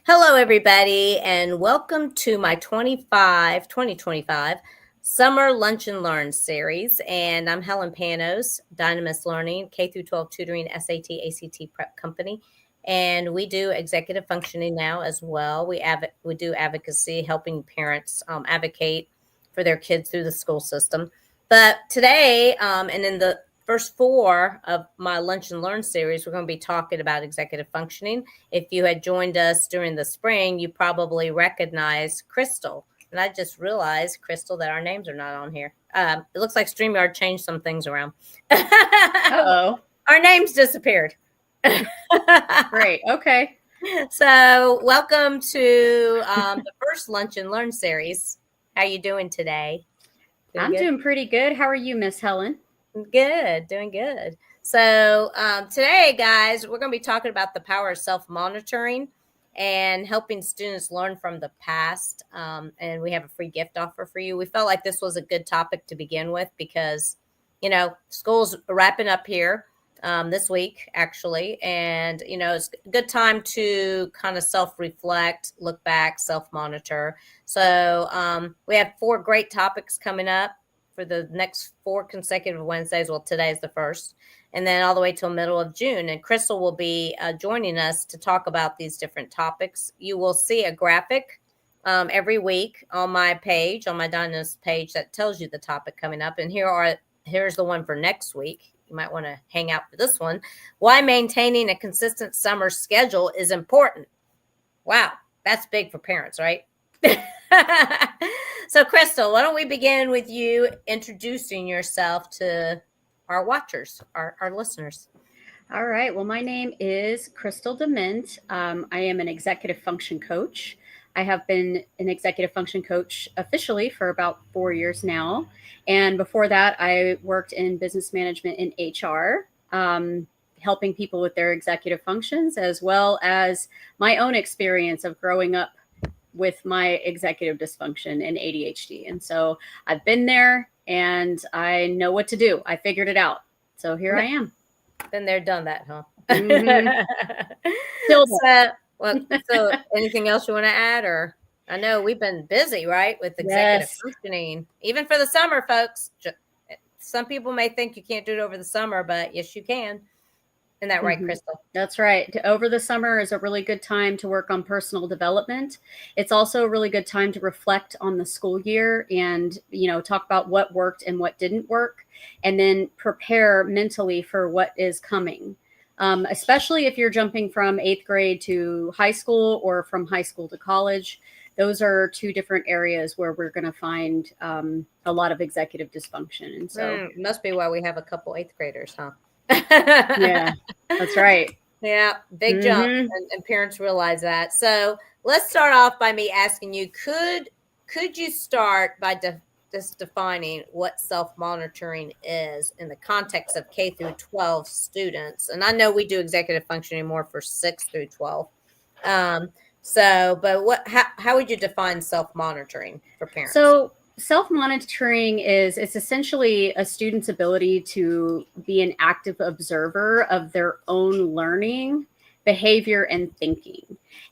Hello, everybody, and welcome to my 2025 Summer Lunch and Learn series. And I'm Helen Panos, Dynamis Learning, K through 12 tutoring, SAT, ACT prep company. And we do executive functioning now as well. We do advocacy, helping parents advocate for their kids through the school system. But today, and in the first four of my Lunch and Learn series, we're going to be talking about executive functioning. If you had joined us during the spring, you probably recognize Krystal. And I just realized, Krystal, that our names are not on here. It looks like StreamYard changed some things around. Uh-oh. Our names disappeared. Great. Okay. So welcome to the first Lunch and Learn series. How you doing today? I'm doing pretty good. How are you, Miss Helen? Good, doing good. So today, guys, we're going to be talking about the power of self-monitoring and helping students learn from the past. And we have a free gift offer for you. We felt like this was a good topic to begin with because, school's wrapping up here this week, actually. And, it's a good time to kind of self-reflect, look back, self-monitor. So we have four great topics coming up for the next 4 consecutive Wednesdays. Well, today is the first, and then all the way till middle of June. And Krystal will be joining us to talk about these different topics. You will see a graphic every week on my page, on my Dynamis page, that tells you the topic coming up. And here's the one for next week. You might want to hang out for this one. Why maintaining a consistent summer schedule is important. Wow, that's big for parents, right? So, Krystal, why don't we begin with you introducing yourself to our watchers, our listeners? All right. Well, my name is Krystal DeMint. I am an executive function coach. I have been an executive function coach officially for about 4 years now. And before that, I worked in business management in HR, helping people with their executive functions, as well as my own experience of growing up with my executive dysfunction and ADHD. And so I've been there and I know what to do. I figured it out. So here I am. Been there, done that, huh? Mm-hmm. So anything else you want to add? Or I know we've been busy, right, with executive functioning, even for the summer, folks. Some people may think you can't do it over the summer, but yes, you can. Isn't that right, Krystal? That's right. Over the summer is a really good time to work on personal development. It's also a really good time to reflect on the school year and, talk about what worked and what didn't work, and then prepare mentally for what is coming. Especially if you're jumping from 8th grade to high school or from high school to college. Those are two different areas where we're going to find a lot of executive dysfunction. And so must be why we have a couple 8th graders, huh? Yeah, that's right. Yeah, big jump, and parents realize that. So let's start off by me asking you: Could you start by just defining what self-monitoring is in the context of K through 12 students? And I know we do executive functioning more for 6 through 12. But how would you define self-monitoring for parents? So self-monitoring it's essentially a student's ability to be an active observer of their own learning, behavior, and thinking.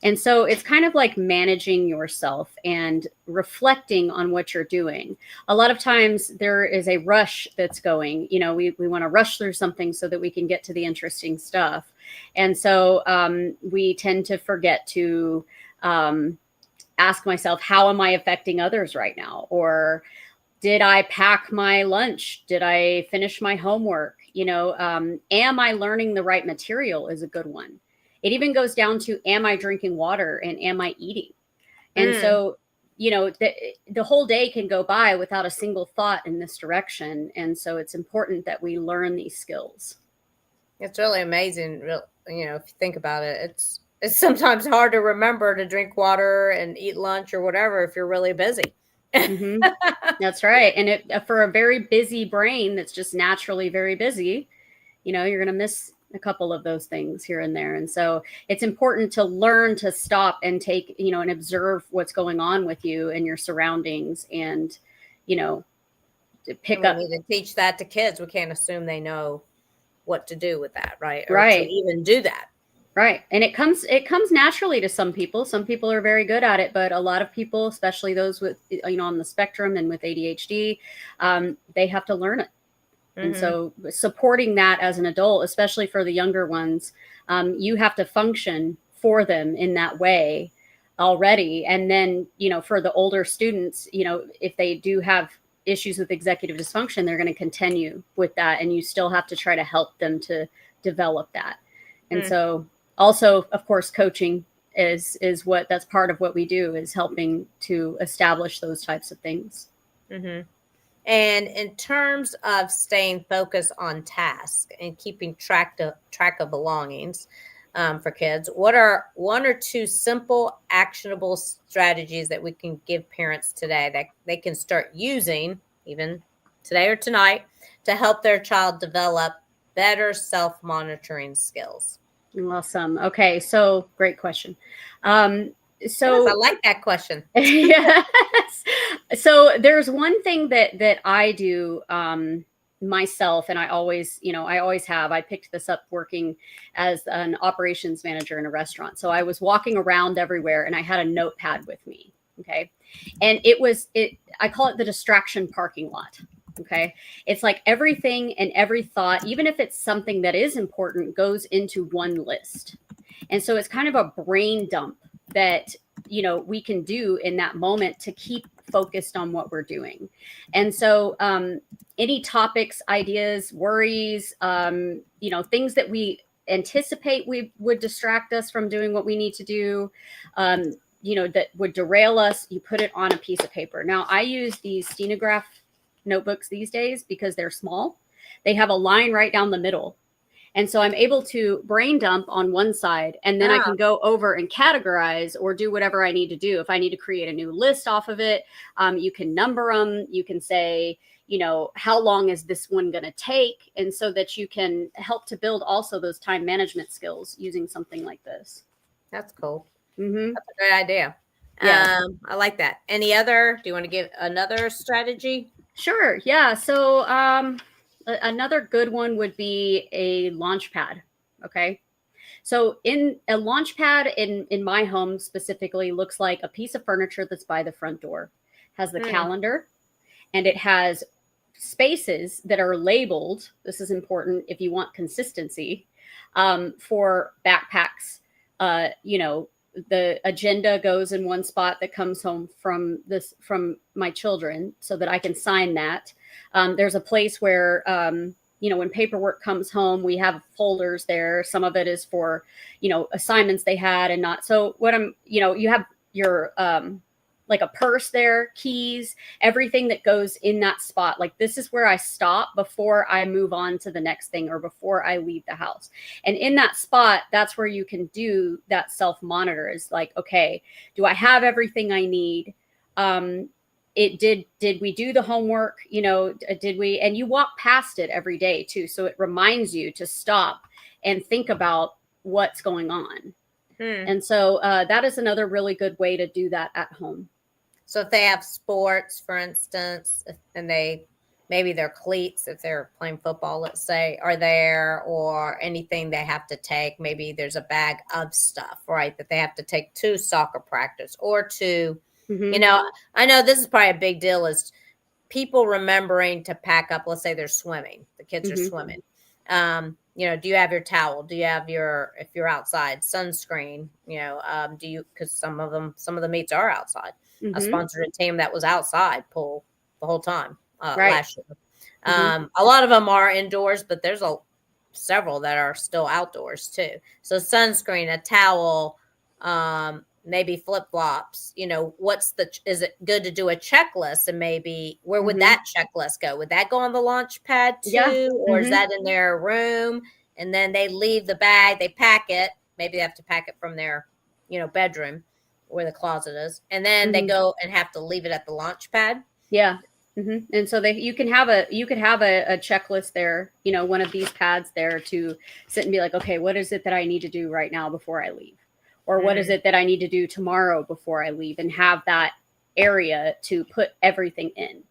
And so it's kind of like managing yourself and reflecting on what you're doing. A lot of times there is a rush that's going, we want to rush through something so that we can get to the interesting stuff. And so we tend to forget to ask myself, how am I affecting others right now? Or did I pack my lunch? Did I finish my homework? Am I learning the right material is a good one. It even goes down to, am I drinking water and am I eating? And so, the whole day can go by without a single thought in this direction. And so it's important that we learn these skills. It's really amazing. If you think about it, it's sometimes hard to remember to drink water and eat lunch or whatever if you're really busy. That's right. And for a very busy brain that's just naturally very busy, you're going to miss a couple of those things here and there. And so it's important to learn to stop and take, and observe what's going on with you and your surroundings, and, to pick up. We need to teach that to kids. We can't assume they know what to do with that, right? Right. To even do that. Right. And it comes naturally to some people. Some people are very good at it, but a lot of people, especially those with, on the spectrum and with ADHD, they have to learn it. And Mm-hmm. so supporting that as an adult, especially for the younger ones, you have to function for them in that way already. And then, for the older students, if they do have issues with executive dysfunction, they're going to continue with that. And you still have to try to help them to develop that. And Mm. so also, of course, coaching is that's part of what we do, is helping to establish those types of things. Mm-hmm. And in terms of staying focused on task and keeping track of belongings for kids, what are one or two simple, actionable strategies that we can give parents today that they can start using even today or tonight to help their child develop better self-monitoring skills? Awesome. Okay, so great question. Yes, I So like that question. yes. So there's one thing that I do myself, and I always have. I picked this up working as an operations manager in a restaurant. So I was walking around everywhere, and I had a notepad with me. Okay, and I call it the distraction parking lot. Okay, it's like everything and every thought, even if it's something that is important, goes into one list. And so it's kind of a brain dump that we can do in that moment to keep focused on what we're doing. And so any topics, ideas, worries, things that we anticipate we would distract us from doing what we need to do, that would derail us, you put it on a piece of paper. Now I use these stenograph notebooks these days because they're small. They have a line right down the middle. And so I'm able to brain dump on one side, and then I Ah, can go over and categorize or do whatever I need to do. If I need to create a new list off of it, you can number them. You can say, how long is this one going to take? And so that you can help to build also those time management skills using something like this. that's cool. Mm-hmm. That's a great idea. Yeah. I like that. Any other? Do you want to give another strategy? Sure. Yeah. So another good one would be a launch pad. Okay. So in a launch pad in my home specifically looks like a piece of furniture that's by the front door, has the Hmm. calendar, and it has spaces that are labeled. This is important if you want consistency, for backpacks. The agenda goes in one spot that comes home from my children so that I can sign that. There's a place where when paperwork comes home, we have folders there. Some of it is for assignments they had and not. So you have your like a purse there, keys, everything that goes in that spot. Like, this is where I stop before I move on to the next thing or before I leave the house. And in that spot, that's where you can do that self-monitor, is like, okay, do I have everything I need? Did we do the homework? Did we? And you walk past it every day too. So it reminds you to stop and think about what's going on. Hmm. And so that is another really good way to do that at home. So if they have sports, for instance, and maybe their cleats, if they're playing football, let's say, are there, or anything they have to take, maybe there's a bag of stuff, right, that they have to take to soccer practice or to, Mm-hmm. I know this is probably a big deal, is people remembering to pack up. Let's say they're swimming, the kids are Mm-hmm. swimming. Do you have your towel? Do you have if you're outside, sunscreen? Do you, because some of the meets are outside. I Mm-hmm. sponsored a team that was outside pool the whole time Right. last year. Mm-hmm. A lot of them are indoors, but there's several that are still outdoors too. So sunscreen, a towel, maybe flip flops. Is it good to do a checklist? And maybe where would Mm-hmm. that checklist go? Would that go on the launch pad Yeah. too, or is Mm-hmm. that in their room? And then they leave the bag, they pack it. Maybe they have to pack it from their, bedroom where the closet is, and then they Mm-hmm. go and have to leave it at the launch pad. Yeah. Mm-hmm. And so you could have a checklist there, one of these pads there to sit and be like, okay, what is it that I need to do right now before I leave? Or what is Mm-hmm. it that I need to do tomorrow before I leave? And have that area to put everything in.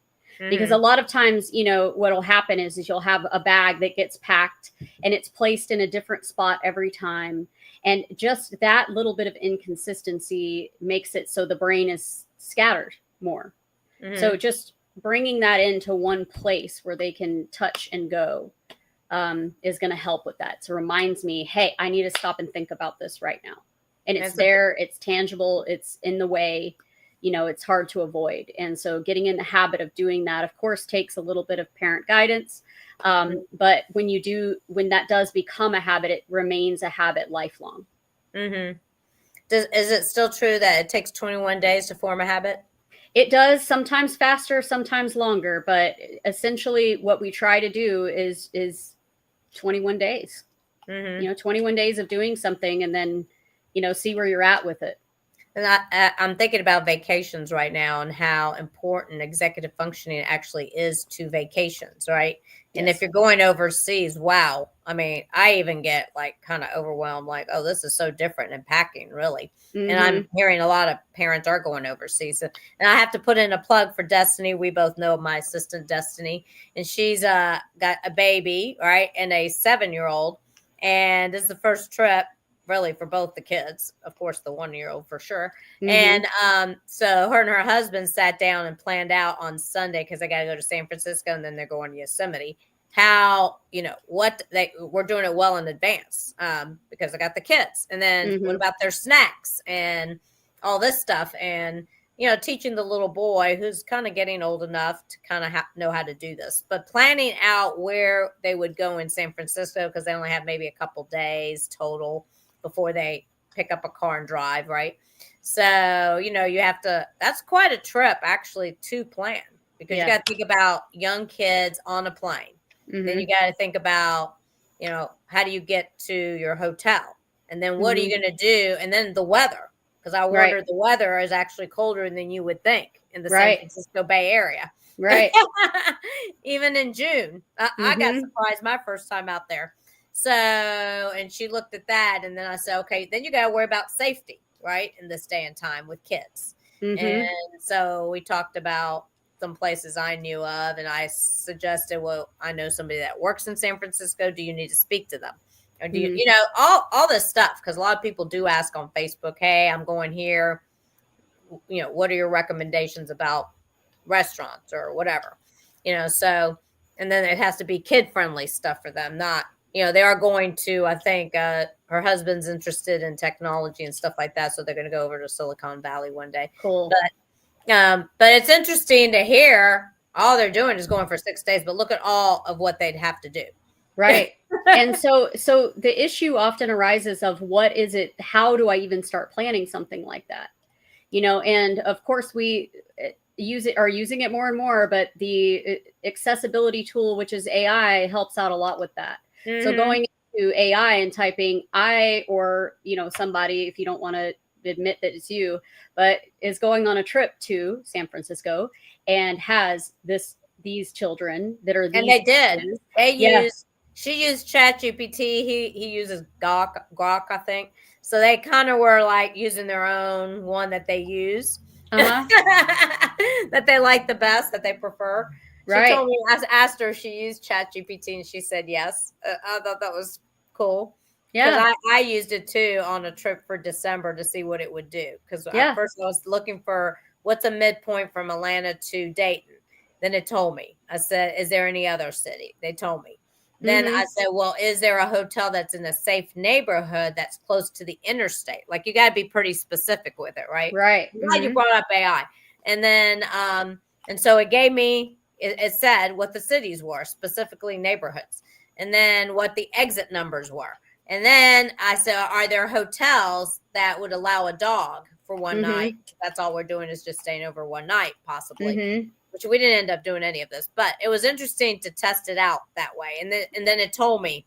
Because a Mm-hmm. lot of times, what will happen is you'll have a bag that gets packed and it's placed in a different spot every time. And just that little bit of inconsistency makes it so the brain is scattered more. So just bringing that into one place where they can touch and go is going to help with that. So it reminds me, hey, I need to stop and think about this right now. And it's there, it's tangible, it's in the way, it's hard to avoid. And so getting in the habit of doing that, of course, takes a little bit of parent guidance. But when that does become a habit, it remains a habit lifelong. Is it still true that it takes 21 days to form a habit? It does, sometimes faster, sometimes longer, but essentially what we try to do is 21 days. 21 days of doing something, and then see where you're at with it. And I'm thinking about vacations right now and how important executive functioning actually is to vacations, right? And if you're going overseas, wow. I mean, I even get like kind of overwhelmed, like, oh, this is so different in packing, really. And I'm hearing a lot of parents are going overseas. And I have to put in a plug for Destiny. We both know my assistant, Destiny, and she's got a baby, right? And a 7-year-old. And this is the first trip really for both the kids, of course, the 1-year-old for sure. And so her and her husband sat down and planned out on Sunday, because they got to go to San Francisco and then they're going to Yosemite, how, what they were doing it well in advance, because I got the kids. And then what about their snacks and all this stuff? And, teaching the little boy who's kind of getting old enough to kind of know how to do this, but planning out where they would go in San Francisco, because they only have maybe a couple days total before they pick up a car and drive, right? So, you have to, that's quite a trip actually to plan, because you got to think about young kids on a plane. Then you got to think about, how do you get to your hotel? And then what are you going to do? And then the weather, because I wondered the weather is actually colder than you would think in the San Francisco Bay Area. Right. Even in June, I got surprised my first time out there. So, and she looked at that, and then I said, okay, then you got to worry about safety, right? In this day and time with kids. And so we talked about some places I knew of, and I suggested, well, I know somebody that works in San Francisco. Do you need to speak to them? Or do you, all this stuff? Because a lot of people do ask on Facebook, hey, I'm going here. What are your recommendations about restaurants or whatever? So, and then it has to be kid-friendly stuff for them, not, they are going to, I think, her husband's interested in technology and stuff like that. So they're going to go over to Silicon Valley one day. Cool. But it's interesting to hear all they're doing is going for 6 days, but look at all of what they'd have to do. Right. And so the issue often arises of what is it? How do I even start planning something like that? And of course we are using it more and more, but the accessibility tool, which is AI, helps out a lot with that. So going to AI and typing or somebody, if you don't want to admit that it's you, but is going on a trip to San Francisco and has these children that are these, and they did. She used ChatGPT. He uses Grok, I think. So they kind of were like using their own one that they use, that they like the best, that they prefer. She told me, I asked her if she used ChatGPT, and she said yes. I thought that was cool. Yeah. Because I used it too on a trip for December to see what it would do. Because at first I was looking for what's a midpoint from Atlanta to Dayton. Then it told me. I said, is there any other city? They told me. Then I said, well, is there a hotel that's in a safe neighborhood that's close to the interstate? Like, you got to be pretty specific with it, right? Right. Glad you brought up AI. And then, and so it gave me, it said what the cities were, specifically neighborhoods, and then what the exit numbers were. And then I said, are there hotels that would allow a dog for one night? That's all we're doing is just staying over one night, possibly. Which we didn't end up doing any of this, but it was interesting to test it out that way. And then it told me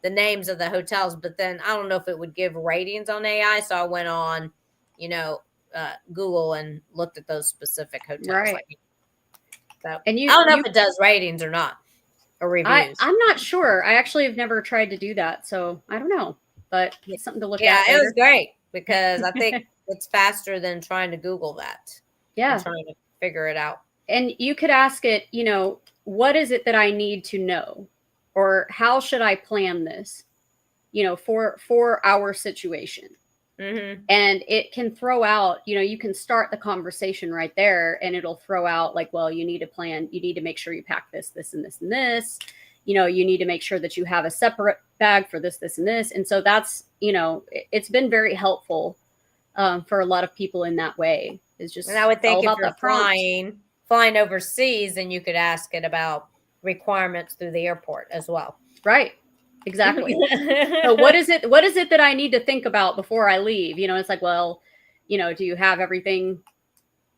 the names of the hotels, but then I don't know if it would give ratings on AI. So I went on, Google and looked at those specific hotels. Right. So I don't know if it does ratings or not, or reviews. I'm not sure. I actually have never tried to do that, so I don't know. But it's something to look at. Yeah, it was great because I think it's faster than trying to Google that. Yeah, and trying to figure it out. And you could ask it, what is it that I need to know? Or how should I plan this? for our situation. Mm-hmm. And it can throw out, you can start the conversation right there, and it'll throw out like, well, you need a plan. You need to make sure you pack this, this, and this, and this. You need to make sure that you have a separate bag for this, this, and this. And so that's, it's been very helpful for a lot of people in that way. It's just, And I would think all if about you're that prompt. flying overseas, then you could ask it about requirements through the airport as well. Right. Exactly. So what is it that I need to think about before I leave? It's like, well, do you have everything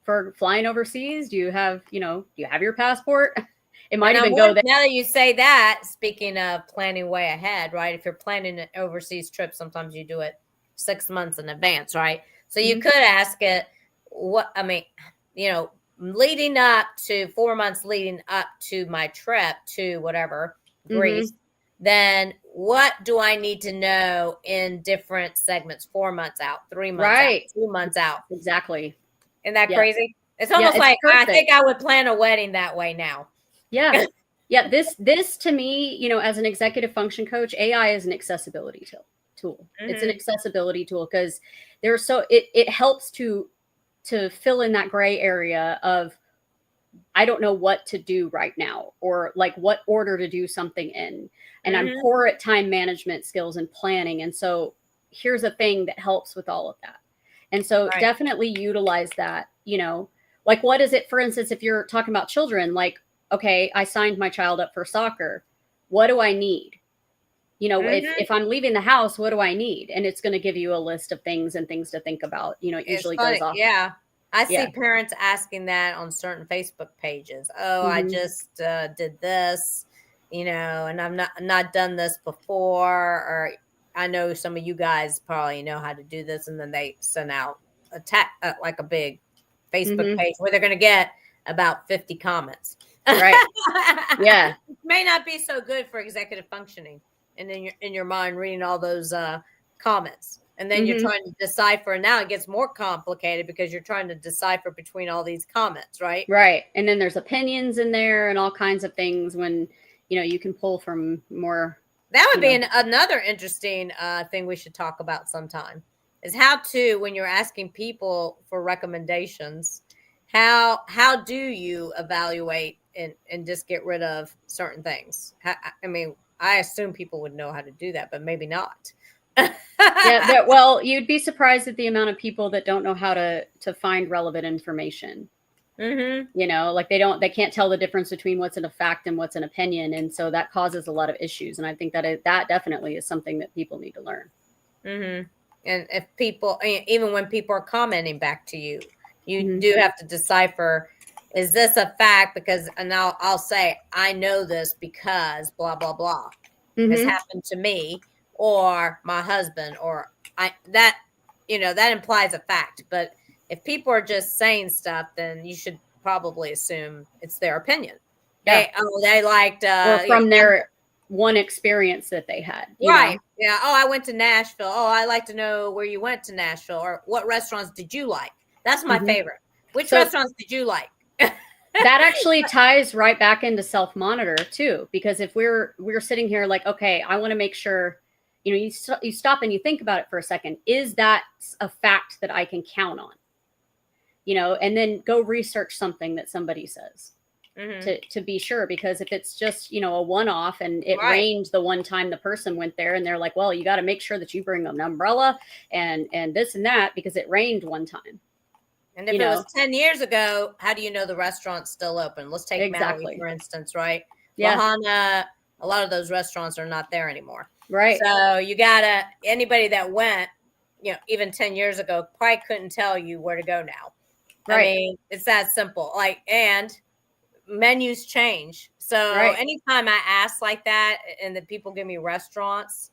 for flying overseas? Do you have your passport? It might even go there. Now that you say that, speaking of planning way ahead, right? If you're planning an overseas trip, sometimes you do it 6 months in advance, right? So you could ask it, leading up to 4 months leading up to my trip to whatever, Greece, then what do I need to know in different segments? 4 months out, 3 months out, 2 months out. Exactly. Isn't that crazy? It's almost like perfect. I think I would plan a wedding that way now. Yeah. Yeah. This to me, as an executive function coach, AI is an accessibility tool. It's an accessibility tool because it helps to fill in that gray area of, I don't know what to do right now, or like what order to do something in. And I'm poor at time management skills and planning. And so here's a thing that helps with all of that. And so definitely utilize that, like, what is it, for instance, if you're talking about children, like, okay, I signed my child up for soccer. What do I need? If I'm leaving the house, what do I need? And it's going to give you a list of things and things to think about. It usually goes off. Yeah. I see parents asking that on certain Facebook pages. Oh, I just did this, and I've not done this before. Or I know some of you guys probably know how to do this. And then they send out like a big Facebook page where they're going to get about 50 comments. Right. Yeah. It may not be so good for executive functioning. And in your mind, reading all those comments. And then you're trying to decipher. And now it gets more complicated because you're trying to decipher between all these comments, right? Right. And then there's opinions in there and all kinds of things when, you can pull from more. That would be another interesting thing we should talk about sometime, is how to, when you're asking people for recommendations, how do you evaluate and just get rid of certain things? I assume people would know how to do that, but maybe not. Well, you'd be surprised at the amount of people that don't know how to find relevant information. Like they can't tell the difference between what's in a fact and what's an opinion. And so that causes a lot of issues. And I think that definitely is something that people need to learn. And if people, even when people are commenting back to you, you do have to decipher, is this a fact? Because, and I'll say, I know this because blah, blah, blah. This happened to me or my husband, or that implies a fact. But if people are just saying stuff, then you should probably assume it's their opinion. Yeah. They liked, or from their one experience that they had. Right. Yeah. Oh, I went to Nashville. Oh, I'd like to know where you went to Nashville, or what restaurants did you like? That's my favorite. Which restaurants did you like? That actually ties right back into self-monitor too, because if we're sitting here like, okay, I want to make sure, you stop and you think about it for a second. Is that a fact that I can count on? And then go research something that somebody says to be sure, because if it's just, a one-off and it rained the one time the person went there, and they're like, well, you got to make sure that you bring an umbrella and this and that because it rained one time. And if it was 10 years ago, how do you know the restaurant's still open? Let's take Maui, for instance, right? Yeah. Lahana, a lot of those restaurants are not there anymore. Right. So anybody that went, even 10 years ago, probably couldn't tell you where to go now. Right. It's that simple. And menus change. So anytime I ask like that and the people give me restaurants,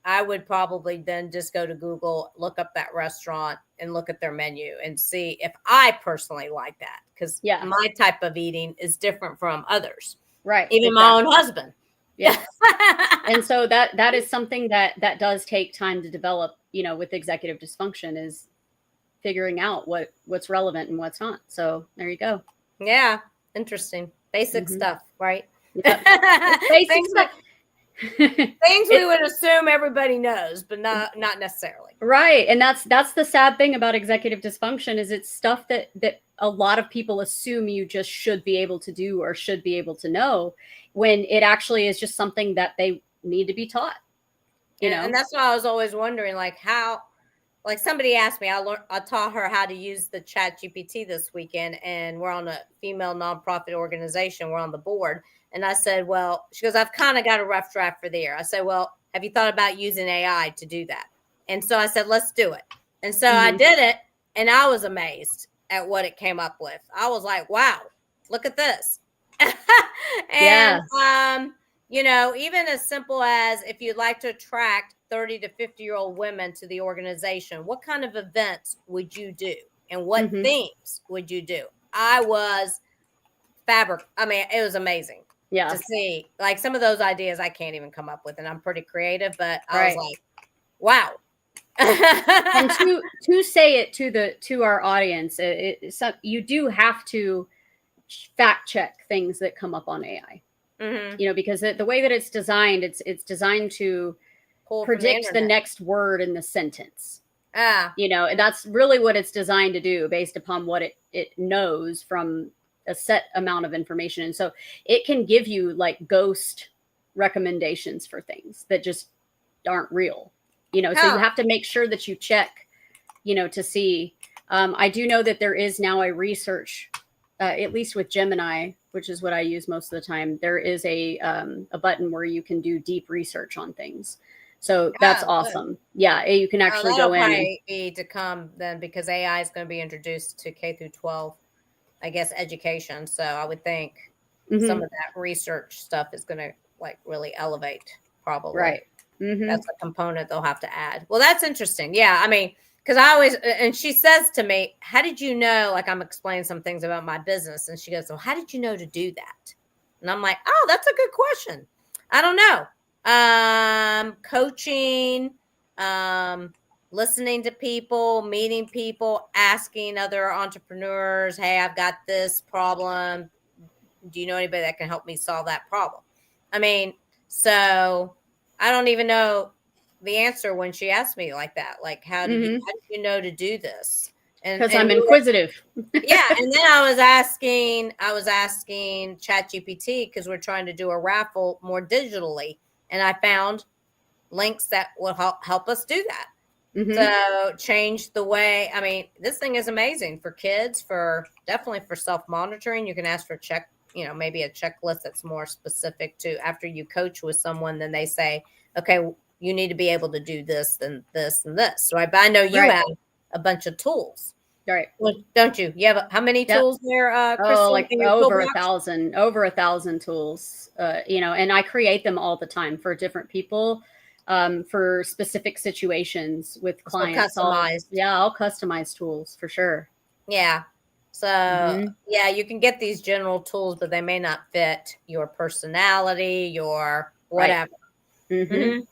I would probably then just go to Google, look up that restaurant and look at their menu and see if I personally like that. Because my type of eating is different from others. Right. Even my own husband. Yeah. And so that is something that does take time to develop, with executive dysfunction, is figuring out what's relevant and what's not. So there you go. Yeah. Interesting. Basic stuff, right? Yep. Basic stuff. Things we would assume everybody knows, but not necessarily. Right. And that's the sad thing about executive dysfunction is it's stuff that a lot of people assume you just should be able to do or should be able to know, when it actually is just something that they need to be taught. You know? And that's why I was always wondering, like, how, like, somebody asked me, I taught her how to use the Chat GPT this weekend, and we're on a female nonprofit organization. We're on the board. And I said, well, she goes, I've kind of got a rough draft for the year. I said, well, have you thought about using AI to do that? And so I said, let's do it. And so I did it, and I was amazed at what it came up with. I was like, wow, look at this. And, you know, even as simple as if you'd like to attract 30 to 50-year-old women to the organization, what kind of events would you do? And what themes would you do? I mean, it was amazing to see. Like, some of those ideas I can't even come up with, and I'm pretty creative, but I was like, wow. And to say it to our audience, you do have to fact check things that come up on AI. You know, because the way that it's designed, it's designed to predict the next word in the sentence. You know, and that's really what it's designed to do based upon what it knows from a set amount of information. And so it can give you like ghost recommendations for things that just aren't real, you know. So you have to make sure that you check, you know, to see. I do know that there is now a research, at least with Gemini, which is what I use most of the time. There is a button where you can do deep research on things. So that's awesome. Good. Yeah, you can actually go in. That'll be to come then, because AI is going to be introduced to K through 12, I guess, education. So I would think some of that research stuff is going to like really elevate, probably. Right. That's a component they'll have to add. Well, that's interesting. Yeah, I mean, because I always, and she says to me, how did you know, like I'm explaining some things about my business. And she goes, well, how did you know to do that? And I'm like, oh, that's a good question. I don't know. Coaching, listening to people, meeting people, asking other entrepreneurs, hey, I've got this problem. Do you know anybody that can help me solve that problem? I mean, so I don't even know the answer when she asked me like that. Like, how did you know to do this? Because I'm inquisitive. Yeah. And then I was asking ChatGPT, because we're trying to do a raffle more digitally. And I found links that will help us do that. So change the way, I mean, this thing is amazing for kids, definitely for self-monitoring. You can ask for maybe a checklist that's more specific to after you coach with someone, then they say, okay, you need to be able to do this and this and this. Right. But I know you have a bunch of tools. Right. Well, don't you? You have how many tools there, Krystal? Like over 1,000 tools, you know, and I create them all the time for different people, for specific situations with clients. I'll customize tools for sure. Yeah. So yeah, you can get these general tools, but they may not fit your personality, your whatever. Yep.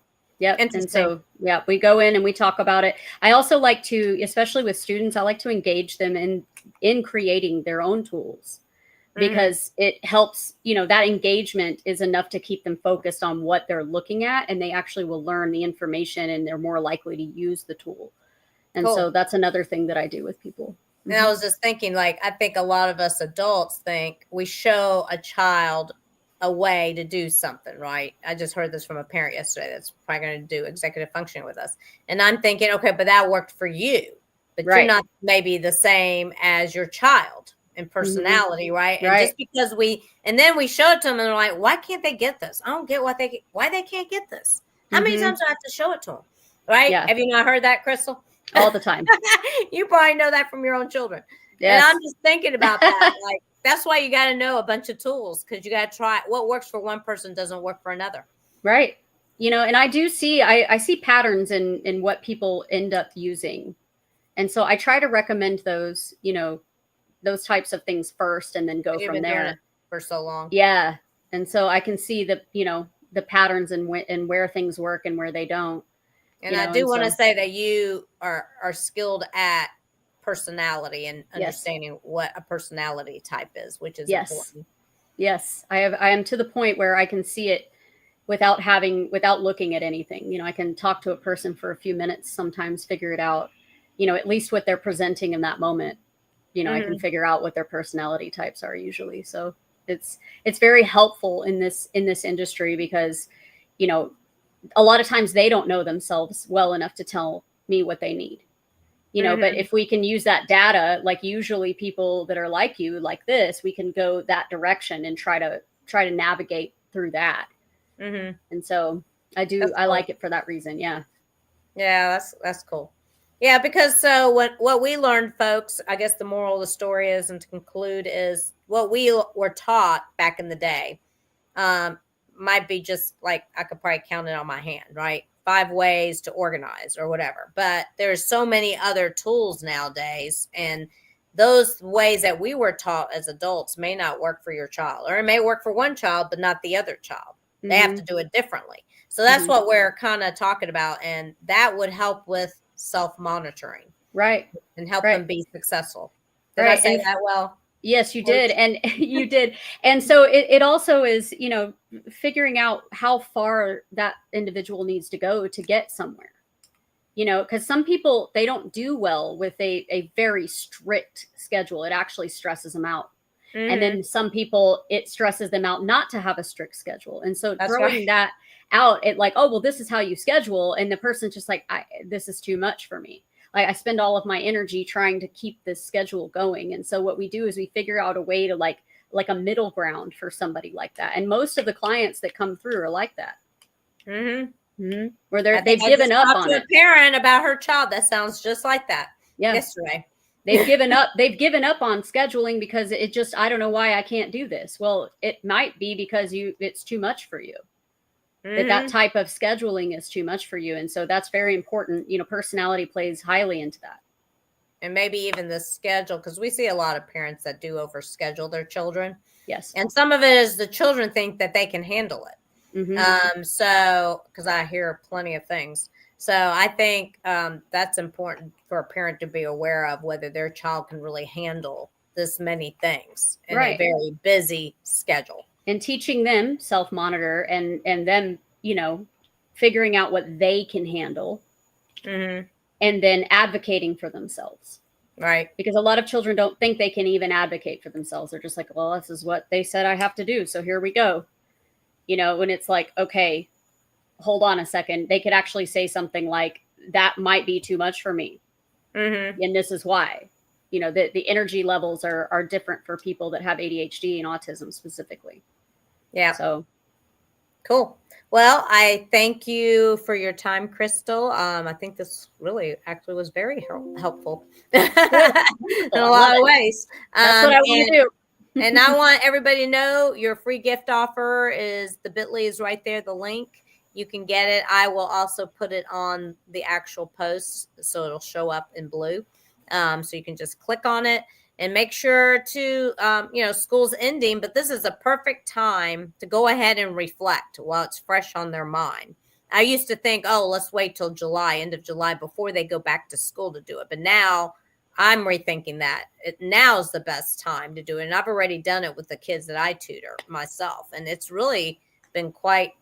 And so, yeah, we go in and we talk about it. I also like to, especially with students, I like to engage them in creating their own tools, because it helps, you know, that engagement is enough to keep them focused on what they're looking at, and they actually will learn the information and they're more likely to use the tool. And so that's another thing that I do with people. And I was just thinking, like, I think a lot of us adults think we show a child a way to do something, right? I just heard this from a parent yesterday that's probably going to do executive functioning with us. And I'm thinking, okay, but that worked for you. But you're not maybe the same as your child in personality, right? And just because then we show it to them and they're like, why can't they get this? I don't get why they can't get this. How many times do I have to show it to them? Right? Yeah. Have you not heard that, Krystal? All the time. You probably know that from your own children. Yes. And I'm just thinking about that. Like, that's why you got to know a bunch of tools, because you got to try what works for one person doesn't work for another. Right. You know, and I do see, I see patterns in what people end up using. And so I try to recommend those, you know, those types of things first, and then go from there. Doing it for so long. Yeah. And so I can see the, you know, the patterns and where things work and where they don't. And I do want to say that you are skilled at personality and understanding what a personality type is, which is important. Yes, I am to the point where I can see it without looking at anything. You know, I can talk to a person for a few minutes, sometimes figure it out, you know, at least what they're presenting in that moment. You know, I can figure out what their personality types are usually. So it's very helpful in this industry because, you know, a lot of times they don't know themselves well enough to tell me what they need. You know, but if we can use that data, like usually people that are like you, like this, we can go that direction and try to navigate through that. And so I That's cool. like it for that reason. Yeah. Yeah, that's cool. Yeah, because so what we learned, folks, I guess the moral of the story is, and to conclude, is what we were taught back in the day might be just like I could probably count it on my hand, right? 5 ways to organize or whatever. But there's so many other tools nowadays, and those ways that we were taught as adults may not work for your child, or it may work for one child but not the other child. They have to do it differently. So that's what we're kind of talking about, and that would help with self-monitoring, right, and help them be successful. Did right. I say that well? Yes, you did. And you did. And so it also is, you know, figuring out how far that individual needs to go to get somewhere, you know, because some people, they don't do well with a very strict schedule. It actually stresses them out. And then some people, it stresses them out not to have a strict schedule. And so throwing that out, it like, oh, well, this is how you schedule. And the person's just like, this is too much for me. Like I spend all of my energy trying to keep this schedule going. And so what we do is we figure out a way to like a middle ground for somebody like that. And most of the clients that come through are like that. Where they've given up on it. A parent about her child that sounds just like that. Yeah. Yesterday. They've given up. They've given up on scheduling because it just, I don't know why I can't do this. Well, it might be because it's too much for you. That type of scheduling is too much for you. And so that's very important. You know, personality plays highly into that. And maybe even the schedule, because we see a lot of parents that do overschedule their children. Yes. And some of it is the children think that they can handle it. So, because I hear plenty of things. So I think that's important for a parent to be aware of, whether their child can really handle this many things in a very busy schedule. And teaching them self-monitor and them, you know, figuring out what they can handle and then advocating for themselves. Right. Because a lot of children don't think they can even advocate for themselves. They're just like, well, this is what they said I have to do. So here we go. You know, when it's like, okay, hold on a second. They could actually say something like, that might be too much for me. And this is why. You know, the energy levels are different for people that have ADHD and autism specifically. Yeah. So cool. Well, I thank you for your time, Krystal. I think this really actually was very helpful in a lot of ways. That's what I want to do. And I want everybody to know your free gift offer is the bit.ly is right there, the link. You can get it. I will also put it on the actual post, so it'll show up in blue. So you can just click on it and make sure to, you know, school's ending, but this is a perfect time to go ahead and reflect while it's fresh on their mind. I used to think, oh, let's wait till July, end of July, before they go back to school to do it. But now I'm rethinking that. Now is the best time to do it. And I've already done it with the kids that I tutor myself. And it's really been quite,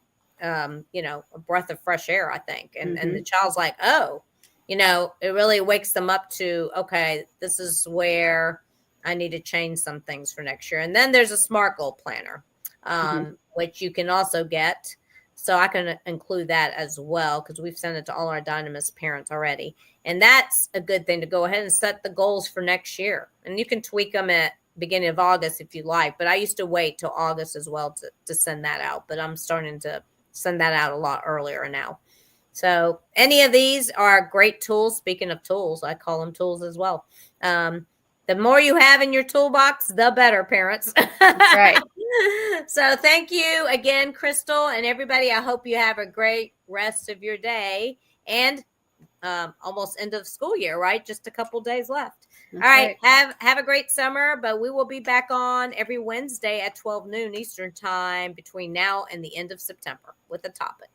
you know, a breath of fresh air, I think. And the child's like, oh, you know, it really wakes them up to, okay, this is where I need to change some things for next year. And then there's a SMART goal planner, which you can also get. So I can include that as well, because we've sent it to all our Dynamis parents already. And that's a good thing to go ahead and set the goals for next year. And you can tweak them at beginning of August if you like. But I used to wait till August as well to send that out. But I'm starting to send that out a lot earlier now. So any of these are great tools. Speaking of tools, I call them tools as well. The more you have in your toolbox, the better, parents. Right. So thank you again, Krystal, and everybody. I hope you have a great rest of your day and almost end of school year, right? Just a couple days left. All right. Have a great summer, but we will be back on every Wednesday at 12 noon Eastern time between now and the end of September with a topic.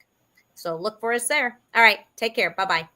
So look for us there. All right. Take care. Bye-bye.